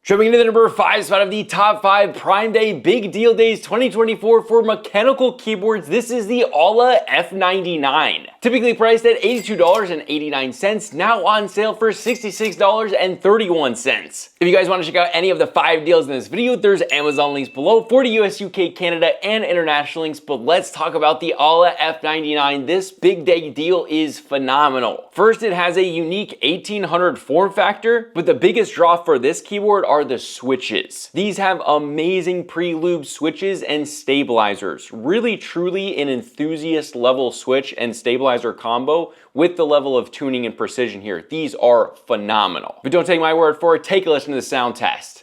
Jumping into the number 5 spot of the top 5 Prime Day Big Deal Days 2024 for mechanical keyboards, this is the Ala F99. Typically priced at $82.89, now on sale for $66.31. If you guys want to check out any of the 5 deals in this video, there's Amazon links below for the US, UK, Canada, and international links, but let's talk about the Ala F99. This big day deal is phenomenal. First, it has a unique 1800 form factor, but the biggest draw for this keyboard are the switches. These have amazing pre-lubed switches and stabilizers. Really truly an enthusiast level switch and stabilizer combo with the level of tuning and precision here. These are phenomenal. But don't take my word for it, take a listen to the sound test.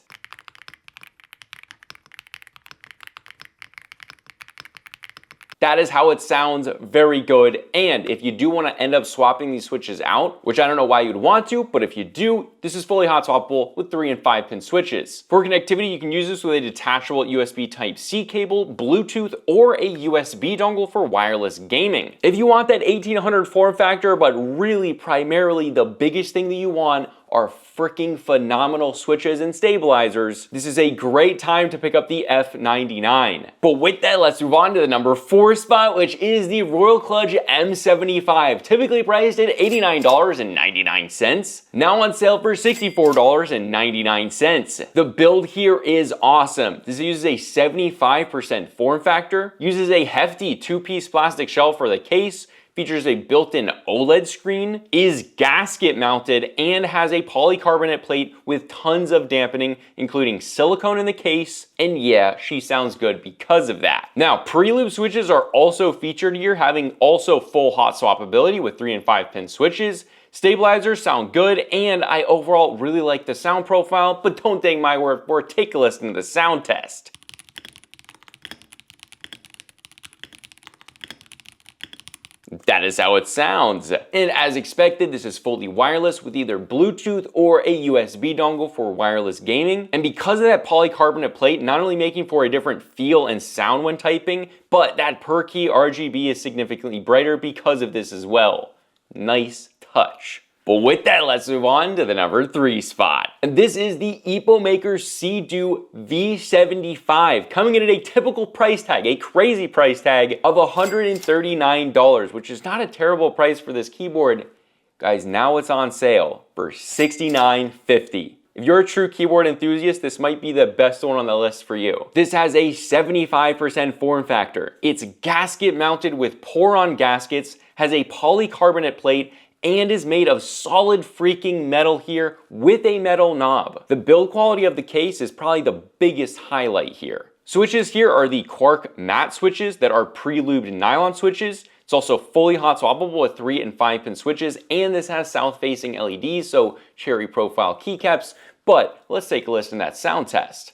That is how it sounds, very good. And if you do want to end up swapping these switches out, which I don't know why you'd want to, but if you do, this is fully hot swappable with 3 and 5 pin switches. For connectivity, you can use this with a detachable USB Type-C cable, Bluetooth, or a USB dongle for wireless gaming. If you want that 1800 form factor, but really primarily the biggest thing that you want are freaking phenomenal switches and stabilizers, this is a great time to pick up the F99. But with that, let's move on to the number 4 spot, which is the Royal Kludge M75, typically priced at $89.99, now on sale for $64.99. The build here is awesome. This uses a 75% form factor, uses a hefty 2-piece plastic shell for the case, features a built-in OLED screen, is gasket mounted, and has a polycarbonate plate with tons of dampening, including silicone in the case, and yeah, she sounds good because of that. Now, pre-lube switches are also featured here, having also full hot swappability with 3 and 5 pin switches. Stabilizers sound good, and I overall really like the sound profile, but don't take my word for it, take a listen to the sound test. That is how it sounds. And as expected, this is fully wireless with either Bluetooth or a USB dongle for wireless gaming. And because of that polycarbonate plate, not only making for a different feel and sound when typing, but that per key RGB is significantly brighter because of this as well. Nice touch. But with that, let's move on to the number 3 spot. And this is the EpoMaker Sea-Doo V75, coming in at a typical price tag, a crazy price tag of $139, which is not a terrible price for this keyboard. Guys, now it's on sale for $69.50. If you're a true keyboard enthusiast, this might be the best one on the list for you. This has a 75% form factor. It's gasket mounted with pour-on gaskets, has a polycarbonate plate, and is made of solid freaking metal here with a metal knob. The build quality of the case is probably the biggest highlight here. Switches here are the Quark matte switches that are pre-lubed nylon switches. It's also fully hot swappable with 3 and 5 pin switches, and this has south-facing LEDs, so cherry profile keycaps. But let's take a listen to that sound test.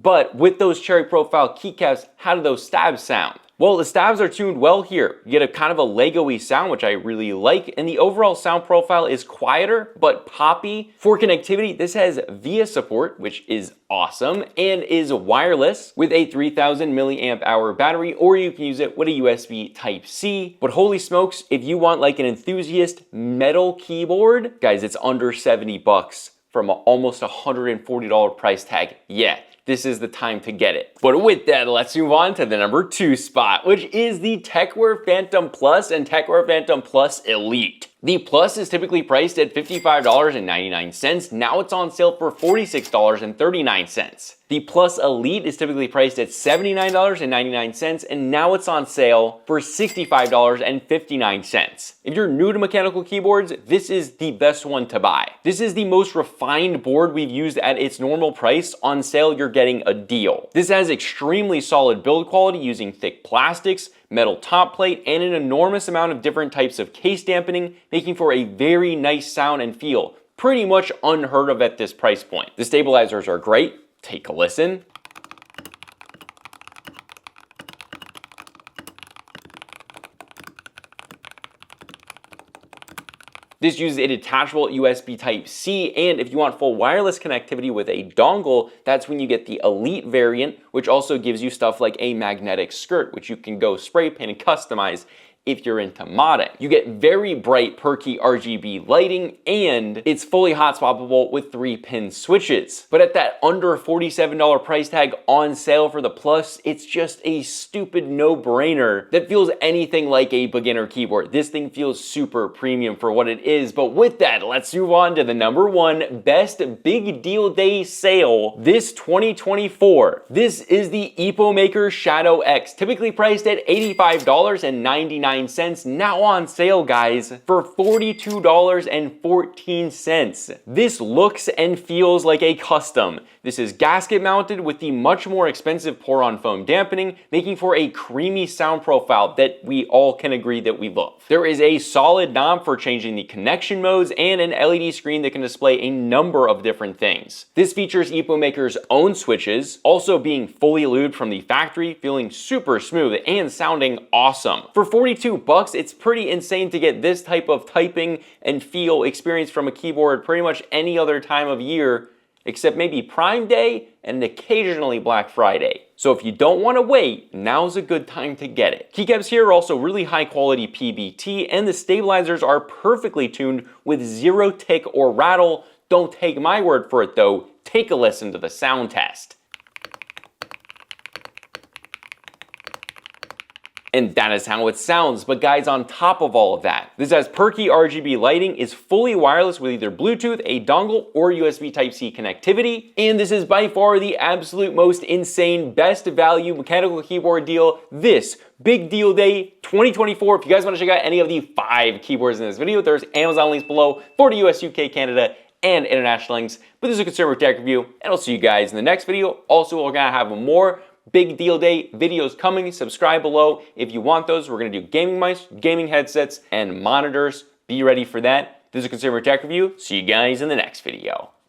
But with those cherry profile keycaps, how do those stabs sound? Well, the stabs are tuned well here. You get a kind of a Lego-y sound, which I really like, and the overall sound profile is quieter but poppy. For connectivity, this has VIA support, which is awesome, and is wireless with a 3000 milliamp hour battery, or you can use it with a USB Type-C. But holy smokes, if you want like an enthusiast metal keyboard, guys, it's under 70 bucks from almost $140 price tag. Yeah, this is the time to get it. But with that, let's move on to the number 2 spot, which is the TechWear Phantom Plus and TechWear Phantom Plus Elite. The Plus is typically priced at $55.99. Now it's on sale for $46.39. The Plus Elite is typically priced at $79.99, and now it's on sale for $65.59. If you're new to mechanical keyboards, this is the best one to buy. This is the most refined board we've used at its normal price. On sale, you're getting a deal. This has extremely solid build quality using thick plastics, metal top plate, and an enormous amount of different types of case dampening, making for a very nice sound and feel. Pretty much unheard of at this price point. The stabilizers are great. Take a listen. This uses a detachable USB Type-C, and if you want full wireless connectivity with a dongle, that's when you get the Elite variant, which also gives you stuff like a magnetic skirt, which you can go spray paint and customize if you're into modding. You get very bright, perky RGB lighting, and it's fully hot swappable with 3-pin switches. But at that under $47 price tag on sale for the Plus, it's just a stupid no-brainer that feels anything like a beginner keyboard. This thing feels super premium for what it is. But with that, let's move on to the number one best big deal day sale this 2024. This is the EpoMaker Shadow X, typically priced at $85.99, now on sale, guys, for $42.14. This looks and feels like a custom. This is gasket mounted with the much more expensive pour-on foam dampening, making for a creamy sound profile that we all can agree that we love. There is a solid knob for changing the connection modes and an LED screen that can display a number of different things. This features EpoMaker's own switches, also being fully lubed from the factory, feeling super smooth and sounding awesome. For $42, it's pretty insane to get this type of typing and feel experience from a keyboard pretty much any other time of year, except maybe Prime Day and occasionally Black Friday. So if you don't want to wait, now's a good time to get it. Keycaps here are also really high quality PBT, and the stabilizers are perfectly tuned with zero tick or rattle. Don't take my word for it though, take a listen to the sound test. And that is how it sounds. But guys, on top of all of that, this has perky RGB lighting, is fully wireless with either Bluetooth, a dongle, or USB Type-C connectivity. And this is by far the absolute most insane, best value mechanical keyboard deal this big deal day 2024. If you guys want to check out any of the 5 keyboards in this video, there's Amazon links below for the US, UK, Canada, and international links. But this is a consumer tech review, and I'll see you guys in the next video. Also, we're gonna have more big deal day videos coming. Subscribe below if you want those. We're going to do gaming mice, gaming headsets, and monitors. Be ready for that. This is a consumer tech review. See you guys in the next video.